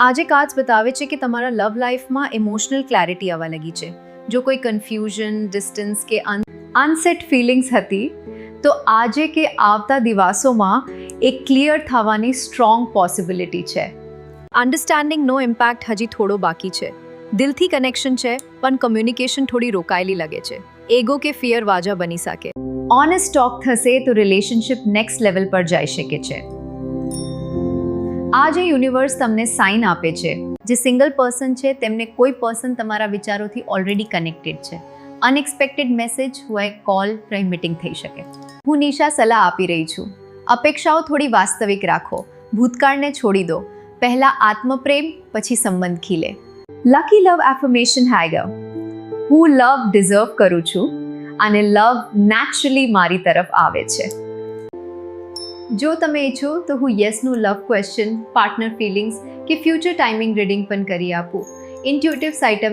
આજે કાર્ડ્સ બતાવે છે કે તમારા લવ લાઈફમાં ઇમોશનલ ક્લેરિટી આવવા લાગી છે. જો કોઈ કન્ફ્યુઝન, ડિસ્ટન્સ કે અનસેટ ફિલિંગ્સ હતી તો આજે કે આવતા દિવસોમાં એક ક્લિયર થવાની સ્ટ્રોંગ પોસિબિલિટી છે. અન્ડરસ્ટેન્ડિંગનો ઇમ્પેક્ટ હજી થોડો બાકી છે. દિલથી કનેક્શન છે પણ કમ્યુનિકેશન થોડી રોકાયેલી લાગે છે. એગો કે ફિયર વાજા બની શકે. ઓનેસ્ટ ટોક થશે તો રિલેશનશિપ નેક્સ્ટ લેવલ પર જઈ શકે છે. આજે યુનિવર્સ તમને સાઇન આપે છે. જે સિંગલ પર્સન છે તેમને કોઈ પર્સન તમારા વિચારોથી ઓલરેડી કનેક્ટેડ છે. અનએક્સપેક્ટેડ મેસેજ હોય, કોલ, પ્રેમ મીટિંગ થઈ શકે. હું નિશા સલાહ આપી રહી છું. અપેક્ષાઓ થોડી વાસ્તવિક રાખો. ભૂતકાળને છોડી દો. પહેલા આત્મપ્રેમ, પછી સંબંધ ખીલે. લકી લવ એફર્મેશન હેગર. હું લવ ડિઝર્વ કરું છું અને લવ નેચરલી મારી તરફ આવે છે. જો તમે ઈચ્છો તો હું યસનું લવ ક્વેશ્ચન, પાર્ટનર ફિલિંગ્સ કે ફ્યુચર ટાઈમિંગ રીડિંગ પણ કરી આપું. Intuitive site